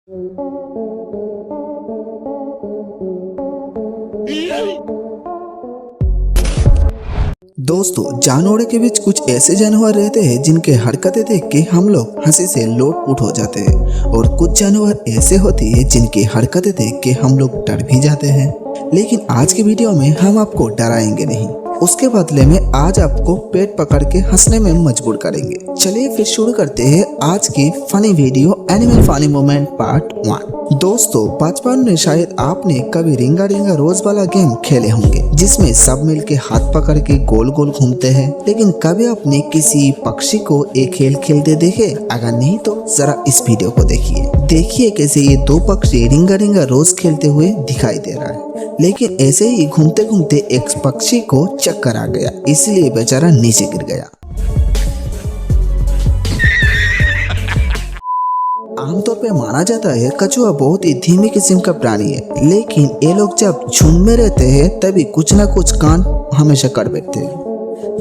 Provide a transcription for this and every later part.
दोस्तों, जानवरों के बीच कुछ ऐसे जानवर रहते हैं जिनके हरकतें देख के हम लोग हंसी से लोटपोट हो जाते हैं और कुछ जानवर ऐसे होते हैं जिनकी हरकतें देख के हम लोग डर भी जाते हैं। लेकिन आज के वीडियो में हम आपको डराएंगे नहीं, उसके बदले में आज आपको पेट पकड़ के हंसने में मजबूर करेंगे। चलिए फिर शुरू करते हैं आज की funny video animal funny moment part 1। दोस्तों, बचपन में शायद आपने कभी रिंगा रिंगा रोज वाला गेम खेले होंगे जिसमें सब मिलके हाथ पकड़ के गोल गोल घूमते हैं। लेकिन कभी आपने किसी पक्षी को एक खेल खेलते देखे? अगर नहीं तो जरा इस वीडियो को देखिए कैसे ये दो पक्षी रिंगा रिंगा रोज खेलते हुए दिखाई दे रहा है। लेकिन ऐसे ही घूमते घूमते एक पक्षी को चक्कर आ गया, इसलिए बेचारा नीचे गिर गया। आमतौर पे माना जाता है कछुआ बहुत ही धीमी किस्म का प्राणी है, लेकिन ये लोग जब झुंड में रहते हैं तभी कुछ ना कुछ कांड हमेशा कर बैठते हैं।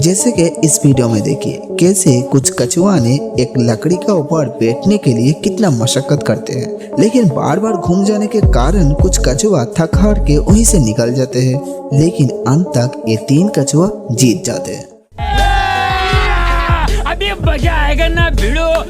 जैसे कि इस वीडियो में देखिए कैसे कुछ कछुआ ने एक लकड़ी का ऊपर बैठने के लिए कितना मशक्कत करते हैं, लेकिन बार बार घूम जाने के कारण कुछ कछुआ थक हार के वहीं से निकल जाते हैं। लेकिन अंत तक ये 3 कछुआ जीत जाते हैं। अभी मजा आएगा ना भिड़ो।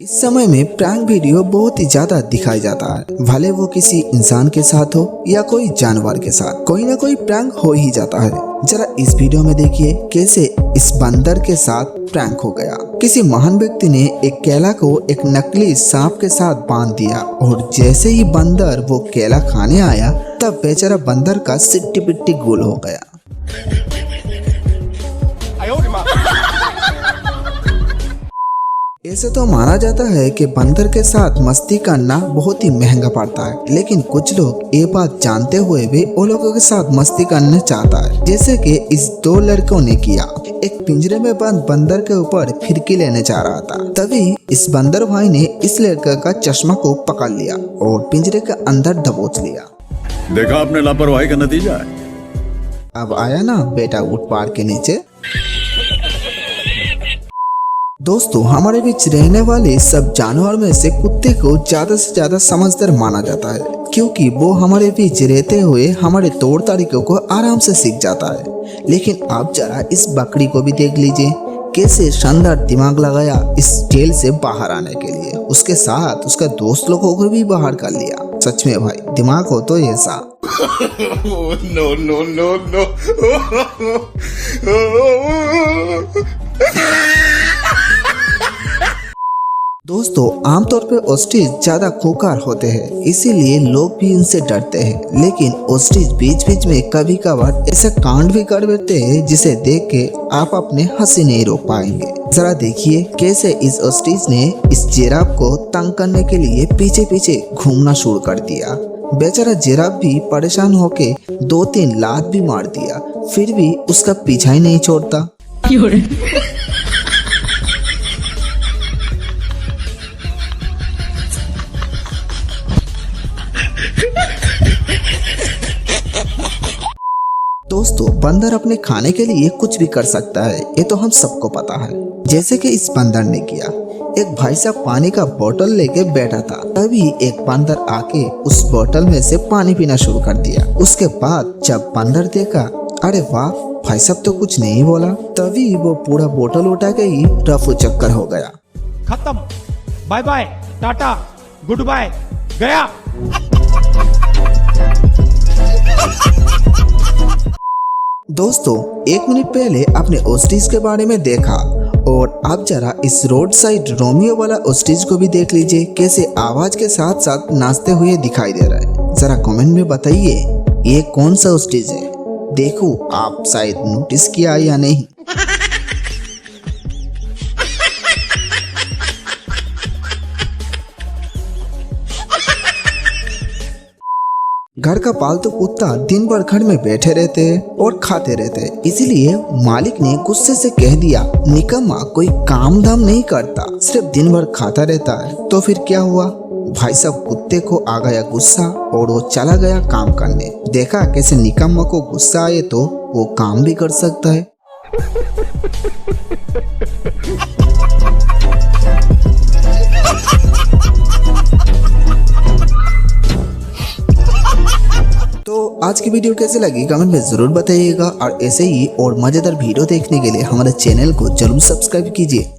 इस समय में प्रैंक वीडियो बहुत ही ज्यादा दिखाया जाता है, भले वो किसी इंसान के साथ हो या कोई जानवर के साथ, कोई ना कोई प्रैंक हो ही जाता है। जरा इस वीडियो में देखिए कैसे इस बंदर के साथ प्रैंक हो गया। किसी महान व्यक्ति ने एक केला को एक नकली सांप के साथ बांध दिया और जैसे ही बंदर वो केला खाने आया तब बेचारा बंदर का सिट्टी पिट्टी गोल हो गया। ऐसे तो माना जाता है कि बंदर के साथ मस्ती करना बहुत ही महंगा पड़ता है, लेकिन कुछ लोग ये बात जानते हुए भी वो लोगों के साथ मस्ती करना चाहता है, जैसे कि इस 2 लड़कों ने किया। एक पिंजरे में बंद बंदर के ऊपर फिरकी लेने जा रहा था, तभी इस बंदर भाई ने इस लड़के का चश्मा को पकड़ लिया और पिंजरे के अंदर दबोच लिया। देखा आपने लापरवाही का नतीजा है। अब आया ना बेटा उठ पार के नीचे। दोस्तों, हमारे बीच रहने वाले सब जानवर में से कुत्ते को ज्यादा से ज्यादा समझदार माना जाता है, क्योंकि वो हमारे बीच रहते हुए हमारे तौर तरीकों को आराम से सीख जाता है। लेकिन आप जरा इस बकरी को भी देख लीजिए कैसे शानदार दिमाग लगाया इस जेल से बाहर आने के लिए। उसके साथ उसका दोस्त लोगों को भी बाहर कर लिया। सच में भाई दिमाग हो तो ऐसा। No no no no. दोस्तों, आमतौर पे ऑस्ट्रिच ज्यादा खूंखार होते हैं, इसीलिए लोग भी इनसे डरते हैं। लेकिन ऑस्ट्रिच बीच बीच में कभी कभार ऐसा कांड भी कर बैठते हैं जिसे देख के आप अपने हंसी नहीं रोक पाएंगे। जरा देखिए कैसे इस ऑस्ट्रिच ने इस जिराफ को तंग करने के लिए पीछे पीछे घूमना शुरू कर दिया। बेचारा जिराफ भी परेशान होके 2-3 लात भी मार दिया, फिर भी उसका पीछा ही नहीं छोड़ता। दोस्तों, बंदर अपने खाने के लिए कुछ भी कर सकता है, ये तो हम सबको पता है। जैसे कि इस बंदर ने किया। एक भाई साहब पानी का बोतल लेके बैठा था, तभी एक बंदर आके उस बोतल में से पानी पीना शुरू कर दिया। उसके बाद जब बंदर देखा, अरे वाह भाई साहब तो कुछ नहीं बोला, तभी वो पूरा बोतल उठा के ही रफू चक्कर हो गया। खत्म, bye bye, tata, goodbye, गया। दोस्तों, 1 मिनट पहले आपने ऑस्ट्रिच के बारे में देखा और अब जरा इस रोड साइड रोमियो वाला ऑस्ट्रिच को भी देख लीजिए कैसे आवाज के साथ साथ नाचते हुए दिखाई दे रहा है। जरा कमेंट में बताइए ये कौन सा ऑस्ट्रिच है। देखो आप शायद नोटिस किया या नहीं। घर का पालतू कुत्ता दिन भर घर में बैठे रहते हैं और खाते रहते हैं, इसीलिए मालिक ने गुस्से से कह दिया, निकम्मा कोई काम धाम नहीं करता, सिर्फ दिन भर खाता रहता है। तो फिर क्या हुआ? भाई साहब कुत्ते को आ गया गुस्सा और वो चला गया काम करने। देखा कैसे निकम्मा को गुस्सा आए तो वो काम भी कर सकता है। आज की वीडियो कैसे लगी कमेंट में जरूर बताइएगा और ऐसे ही और मजेदार वीडियो देखने के लिए हमारे चैनल को जरूर सब्सक्राइब कीजिए।